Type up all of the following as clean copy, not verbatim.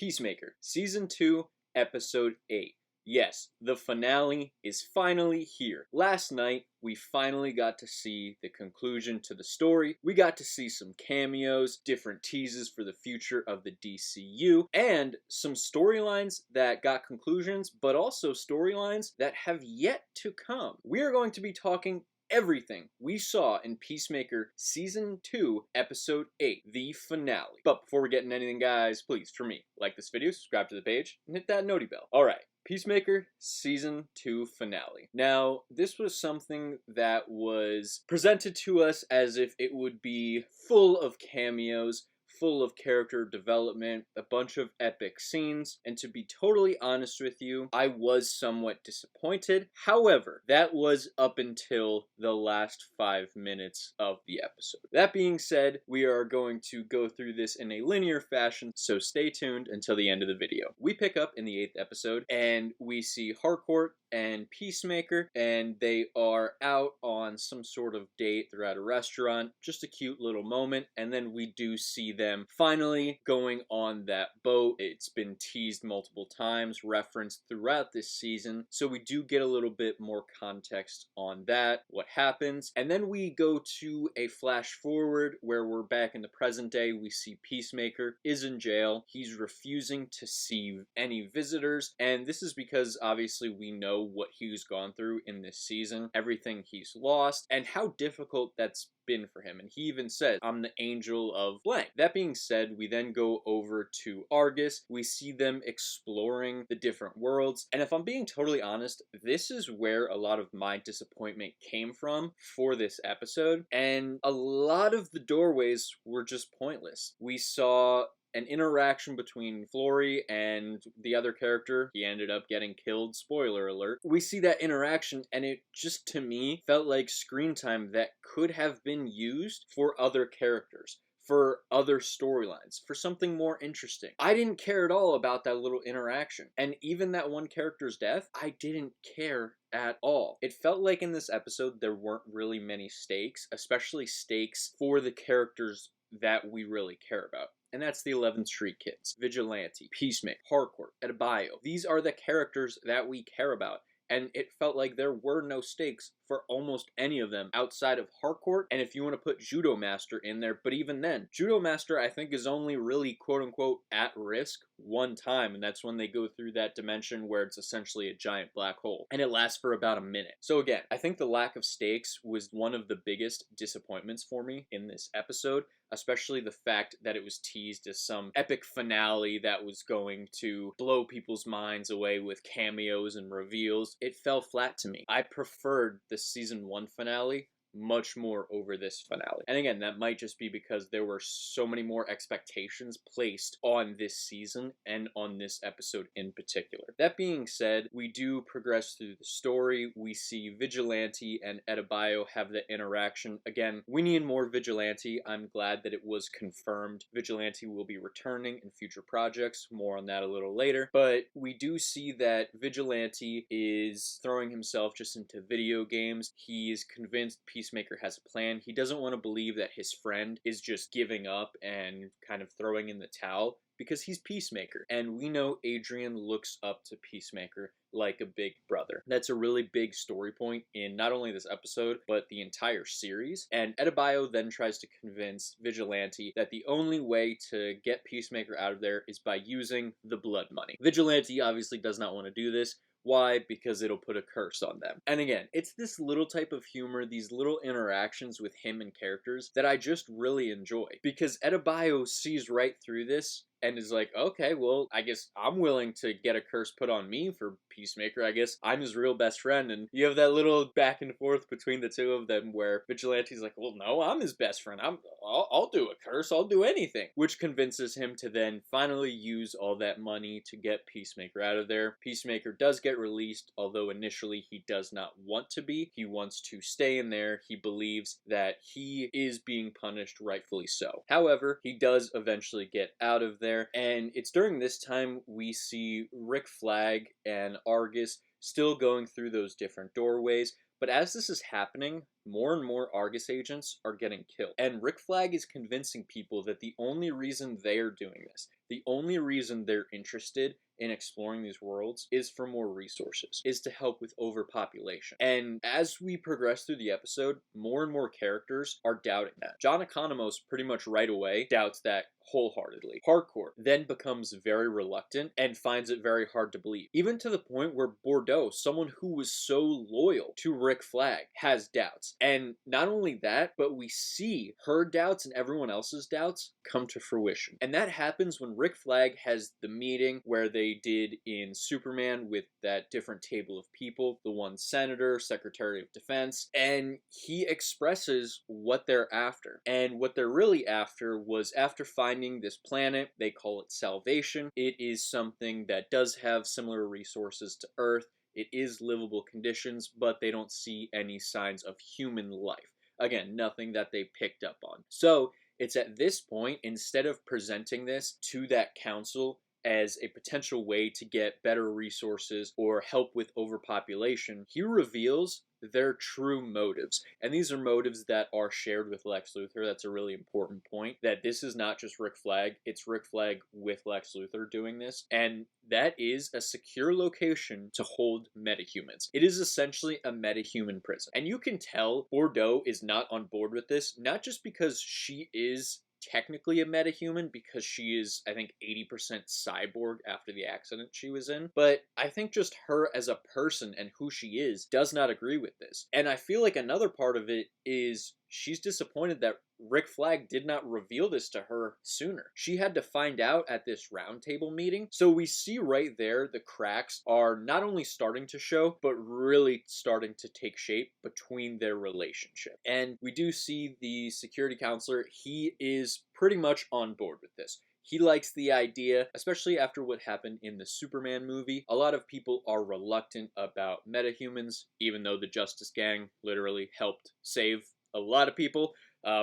Peacemaker, Season 2, Episode 8. Yes, the finale is finally here. Last night, we finally got to see the conclusion to the story. We got to see some cameos, different teases for the future of the DCU, and some storylines that got conclusions, but also storylines that have yet to come. We are going to be talking everything we saw in Peacemaker Season 2, Episode 8, the finale. But before we get into anything, guys, please, for me, like this video, subscribe to the page, and hit that noti bell. Alright. Peacemaker Season 2 finale. Now, this was something that was presented to us as if it would be full of cameos, full of character development, a bunch of epic scenes, and to be totally honest with you, I was somewhat disappointed. However, that was up until the last 5 minutes of the episode. That being said, we are going to go through this in a linear fashion, so stay tuned until the end of the video. We pick up in the 8th episode, and we see Harcourt and Peacemaker, and they are out on some sort of date. They're at a restaurant, just a cute little moment, and then we do see them finally going on that boat. It's been teased multiple times, referenced throughout this season, so we do get a little bit more context on that, what happens, and then we go to a flash forward where we're back in the present day. We see Peacemaker is in jail. He's refusing to see any visitors, and this is because obviously we know what he's gone through in this season, everything he's lost, and how difficult that's been for him. And he even said, I'm the angel of blank. That being said, we then go over to Argus. We see them exploring the different worlds. And if I'm being totally honest, this is where a lot of my disappointment came from for this episode. And a lot of the doorways were just pointless. We saw an interaction between Flory and the other character. He ended up getting killed, spoiler alert. We see that interaction, and it just, to me, felt like screen time that could have been used for other characters, for other storylines, for something more interesting. I didn't care at all about that little interaction. And even that one character's death, I didn't care at all. It felt like in this episode there weren't really many stakes, especially stakes for the characters that we really care about. And that's the 11th Street Kids, Vigilante, Peacemaker, Harcourt, Adebayo. These are the characters that we care about. And it felt like there were no stakes for almost any of them outside of Harcourt, and if you want to put Judo Master in there, but even then, Judo Master I think is only really quote-unquote at risk one time, and that's when they go through that dimension where it's essentially a giant black hole, and it lasts for about a minute. So again, I think the lack of stakes was one of the biggest disappointments for me in this episode, especially the fact that it was teased as some epic finale that was going to blow people's minds away with cameos and reveals. It fell flat to me. I preferred the season 1 finale much more over this finale. And again, that might just be because there were so many more expectations placed on this season and on this episode in particular. That being said, we do progress through the story. We see Vigilante and Adebayo have the interaction. Again, we need more Vigilante. I'm glad that it was confirmed Vigilante will be returning in future projects. More on that a little later. But we do see that Vigilante is throwing himself just into video games. He is convinced Peacemaker has a plan. He doesn't want to believe that his friend is just giving up and kind of throwing in the towel because he's Peacemaker. And we know Adrian looks up to Peacemaker like a big brother. That's a really big story point in not only this episode, but the entire series. And Adebayo then tries to convince Vigilante that the only way to get Peacemaker out of there is by using the blood money. Vigilante obviously does not want to do this. Why? Because it'll put a curse on them. And again, it's this little type of humor, these little interactions with him and characters that I just really enjoy. Because Adebayo sees right through this and is like, okay, well, I guess I'm willing to get a curse put on me for Peacemaker. I guess I'm his real best friend. And you have that little back and forth between the two of them where Vigilante's like, well, no, I'm his best friend. I'll do a curse. I'll do anything. Which convinces him to then finally use all that money to get Peacemaker out of there. Peacemaker does get released, although initially he does not want to be. He wants to stay in there. He believes that he is being punished, rightfully so. However, he does eventually get out of there. And it's during this time we see Rick Flag and Argus still going through those different doorways. But as this is happening, more and more Argus agents are getting killed. And Rick Flag is convincing people that the only reason they are doing this, The only reason they're interested in exploring these worlds is for more resources, is to help with overpopulation. And as we progress through the episode, more and more characters are doubting that. John Economos pretty much right away doubts that wholeheartedly. Harcourt then becomes very reluctant and finds it very hard to believe, even to the point where Bordeaux, someone who was so loyal to Rick Flag, has doubts. And not only that, but we see her doubts and everyone else's doubts come to fruition. And that happens when Rick Flag has the meeting where they did in Superman with that different table of people, the one senator, secretary of defense, and he expresses what they're after. And what they're really after was, after finding this planet, they call it Salvation. It is something that does have similar resources to Earth. It is livable conditions, but they don't see any signs of human life. Again, nothing that they picked up on. So it's at this point, instead of presenting this to that council as a potential way to get better resources or help with overpopulation, he reveals their true motives. And these are motives that are shared with Lex Luthor. That's a really important point, that this is not just Rick Flag, it's Rick Flag with Lex Luthor doing this. And that is a secure location to hold metahumans. It is essentially a metahuman prison. And you can tell Bordeaux is not on board with this, not just because she is technically a metahuman, because she is, I think, 80% cyborg after the accident she was in, but I think just her as a person and who she is does not agree with this. And I feel like another part of it is she's disappointed that Rick Flag did not reveal this to her sooner. She had to find out at this roundtable meeting. So we see right there the cracks are not only starting to show, but really starting to take shape between their relationship. And we do see the security counselor, he is pretty much on board with this. He likes the idea, especially after what happened in the Superman movie. A lot of people are reluctant about metahumans, even though the Justice Gang literally helped save a lot of people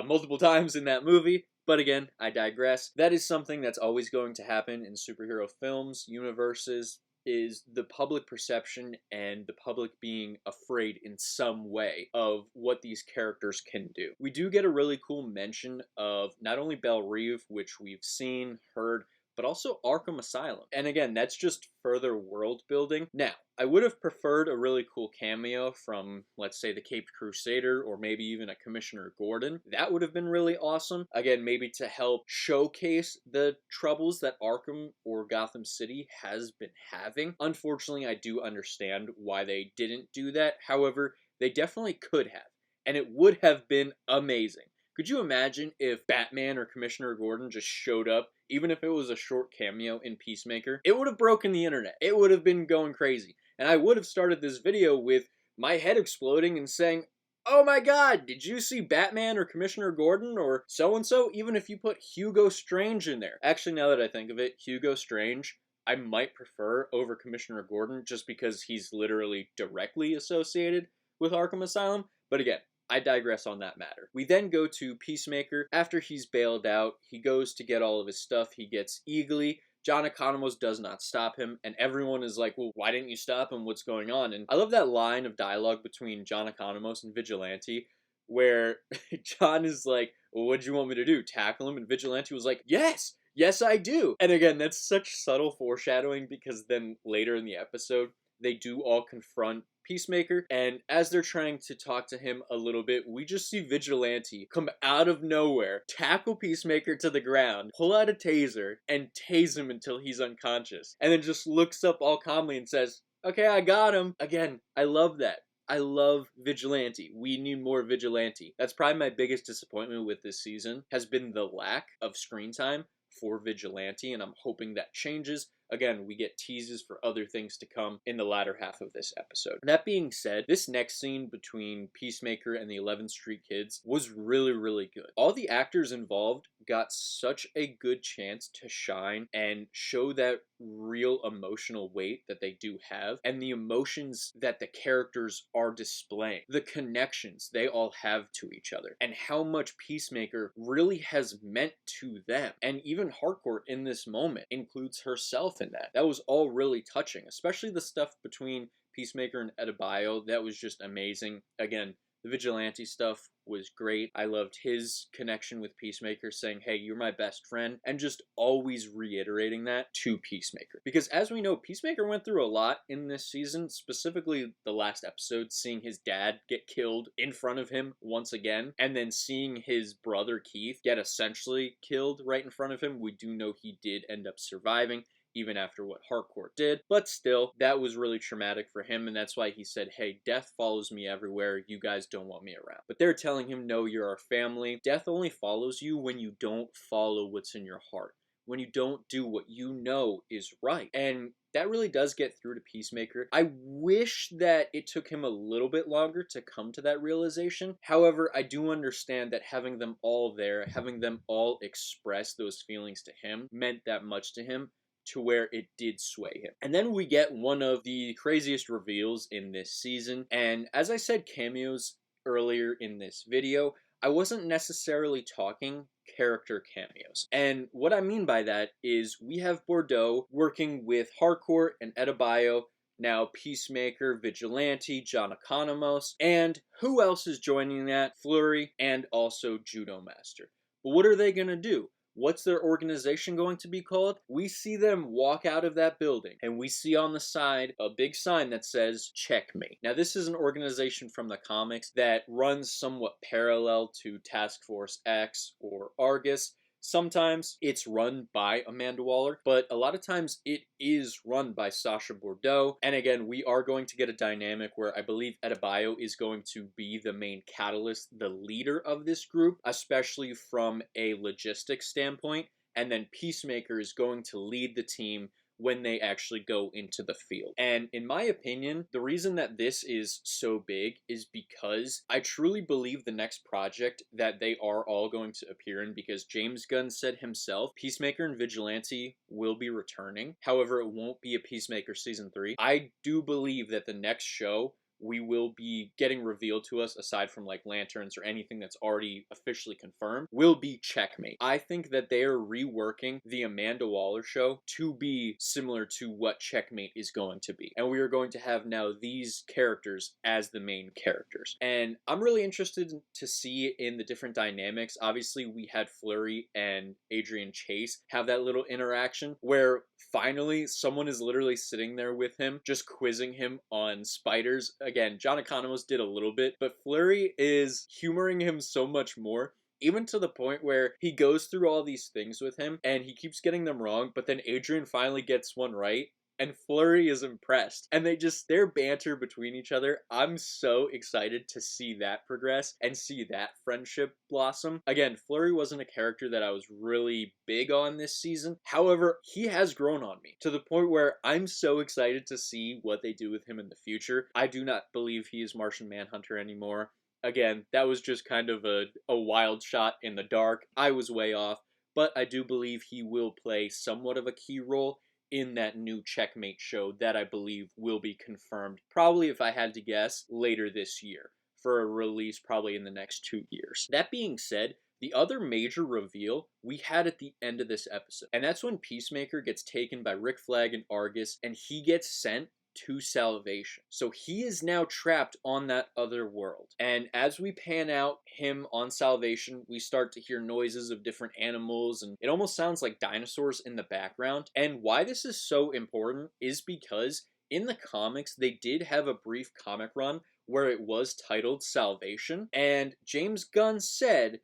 multiple times in that movie. But again, I digress. That is something that's always going to happen in superhero films, universes, is the public perception and the public being afraid in some way of what these characters can do. We do get a really cool mention of not only Belle Reve, which we've seen, heard, but also Arkham Asylum. And again, that's just further world building. Now, I would have preferred a really cool cameo from, let's say, the Caped Crusader, or maybe even a Commissioner Gordon. That would have been really awesome. Again, maybe to help showcase the troubles that Arkham or Gotham City has been having. Unfortunately, I do understand why they didn't do that. However, they definitely could have, and it would have been amazing. Could you imagine if Batman or Commissioner Gordon just showed up, even if it was a short cameo in Peacemaker? It would have broken the internet. It would have been going crazy. And I would have started this video with my head exploding and saying, oh my god, did you see Batman or Commissioner Gordon or so-and-so? Even if you put Hugo Strange in there. Actually, now that I think of it, Hugo Strange, I might prefer over Commissioner Gordon just because he's literally directly associated with Arkham Asylum. But again, I digress on that matter. We then go to Peacemaker. After he's bailed out, he goes to get all of his stuff. He gets Eagly. John Economos does not stop him, and everyone is like, well, why didn't you stop him? What's going on? And I love that line of dialogue between John Economos and Vigilante, where John is like, well, what'd you want me to do? Tackle him? And Vigilante was like, yes! Yes, I do! And again, that's such subtle foreshadowing, because then later in the episode, they do all confront Peacemaker, and as they're trying to talk to him a little bit, we just see Vigilante come out of nowhere, tackle Peacemaker to the ground, pull out a taser, and tase him until he's unconscious, and then just looks up all calmly and says, okay, I got him. Again, I love that. I love Vigilante. We need more Vigilante. That's probably my biggest disappointment with this season, has been the lack of screen time for Vigilante, and I'm hoping that changes. Again, we get teases for other things to come in the latter half of this episode. That being said, this next scene between Peacemaker and the 11th Street Kids was really, really good. All the actors involved got such a good chance to shine and show that real emotional weight that they do have, and the emotions that the characters are displaying, the connections they all have to each other, and how much Peacemaker really has meant to them. And even Harcourt in this moment includes herself in that. That was all really touching, especially the stuff between Peacemaker and Adebayo. That was just amazing. Again, The vigilante stuff was great. I loved his connection with Peacemaker, saying, hey, you're my best friend, and just always reiterating that to Peacemaker. Because as we know, Peacemaker went through a lot in this season, specifically the last episode, seeing his dad get killed in front of him once again, and then seeing his brother Keith get essentially killed right in front of him. We do know he did end up surviving, even after what Harcourt did. But still, that was really traumatic for him, and that's why he said, hey, death follows me everywhere, you guys don't want me around. But they're telling him, no, you're our family. Death only follows you when you don't follow what's in your heart, when you don't do what you know is right. And that really does get through to Peacemaker. I wish that it took him a little bit longer to come to that realization. However, I do understand that having them all there, having them all express those feelings to him, meant that much to him, to where it did sway him. And then we get one of the craziest reveals in this season. And as I said, cameos earlier in this video, I wasn't necessarily talking character cameos. And what I mean by that is we have Bordeaux working with Harcourt and Adebayo, now Peacemaker, Vigilante, John Economos, and who else is joining that? Fleury and also Judo Master. But what are they gonna do? What's their organization going to be called? We see them walk out of that building, and we see on the side a big sign that says Checkmate. Now, this is an organization from the comics that runs somewhat parallel to Task Force X or Argus. Sometimes it's run by Amanda Waller, but a lot of times it is run by Sasha Bordeaux. And again, we are going to get a dynamic where I believe Adebayo is going to be the main catalyst, the leader of this group, especially from a logistics standpoint. And then Peacemaker is going to lead the team when they actually go into the field. And in my opinion, the reason that this is so big is because I truly believe the next project that they are all going to appear in, because James Gunn said himself, Peacemaker and Vigilante will be returning. However, it won't be a Peacemaker season 3. I do believe that the next show we will be getting revealed to us, aside from like lanterns or anything that's already officially confirmed, will be Checkmate. I think that they are reworking the Amanda Waller show to be similar to what Checkmate is going to be. And we are going to have now these characters as the main characters. And I'm really interested to see in the different dynamics. Obviously, we had Fleury and Adrian Chase have that little interaction where finally someone is literally sitting there with him, just quizzing him on spiders. Again, John Economos did a little bit, but Fleury is humoring him so much more, even to the point where he goes through all these things with him and he keeps getting them wrong, but then Adrian finally gets one right and Fleury is impressed. And their banter between each other, I'm so excited to see that progress and see that friendship blossom. Again, Fleury wasn't a character that I was really big on this season. However, he has grown on me to the point where I'm so excited to see what they do with him in the future. I do not believe he is Martian Manhunter anymore. Again, that was just kind of a wild shot in the dark. I was way off, but I do believe he will play somewhat of a key role in that new Checkmate show that I believe will be confirmed, probably, if I had to guess, later this year, for a release probably in the next 2 years. That being said, the other major reveal we had at the end of this episode, and that's when Peacemaker gets taken by Rick Flag and Argus, and he gets sent to Salvation. So he is now trapped on that other world. And as we pan out him on Salvation, we start to hear noises of different animals, and it almost sounds like dinosaurs in the background. And why this is so important is because in the comics, they did have a brief comic run where it was titled Salvation, and James Gunn said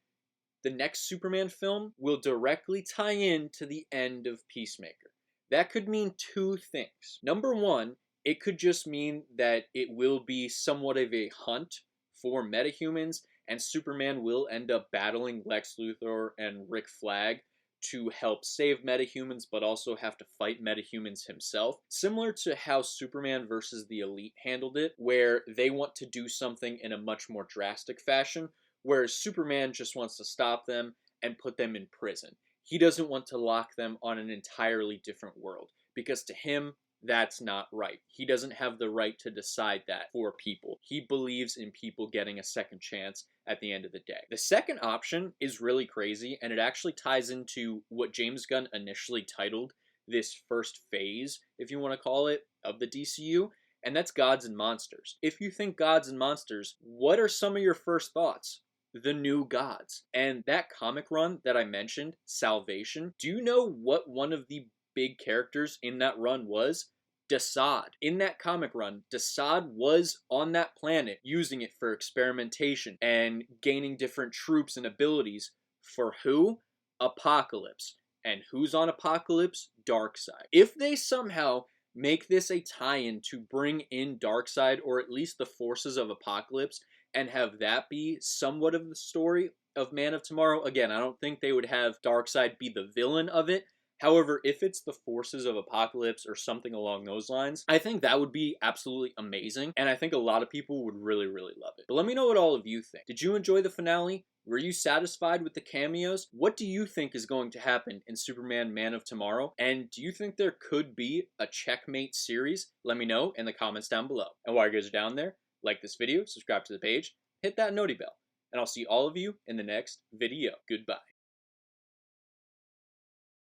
the next Superman film will directly tie in to the end of Peacemaker. That could mean two things. Number one, it could just mean that it will be somewhat of a hunt for metahumans, and Superman will end up battling Lex Luthor and Rick Flag to help save metahumans, but also have to fight metahumans himself. Similar to how Superman versus the Elite handled it, where they want to do something in a much more drastic fashion, whereas Superman just wants to stop them and put them in prison. He doesn't want to lock them on an entirely different world, because to him, that's not right. He doesn't have the right to decide that for people. He believes in people getting a second chance at the end of the day. The second option is really crazy, and it actually ties into what James Gunn initially titled this first phase, if you want to call it, of the DCU, and that's Gods and Monsters. If you think Gods and Monsters, what are some of your first thoughts? The New Gods. And that comic run that I mentioned, Salvation, do you know what one of the big characters in that run was? Desaad. In that comic run, Desaad was on that planet using it for experimentation and gaining different troops and abilities. For who? Apocalypse. And who's on Apocalypse? Darkseid. If they somehow make this a tie-in to bring in Darkseid, or at least the forces of Apocalypse, and have that be somewhat of the story of Man of Tomorrow, again, I don't think they would have Darkseid be the villain of it. However, if it's the forces of Apocalypse or something along those lines, I think that would be absolutely amazing, and I think a lot of people would really, really love it. But let me know what all of you think. Did you enjoy the finale? Were you satisfied with the cameos? What do you think is going to happen in Superman Man of Tomorrow? And do you think there could be a Checkmate series? Let me know in the comments down below. And while you guys are down there, like this video, subscribe to the page, hit that noti bell, and I'll see all of you in the next video. Goodbye.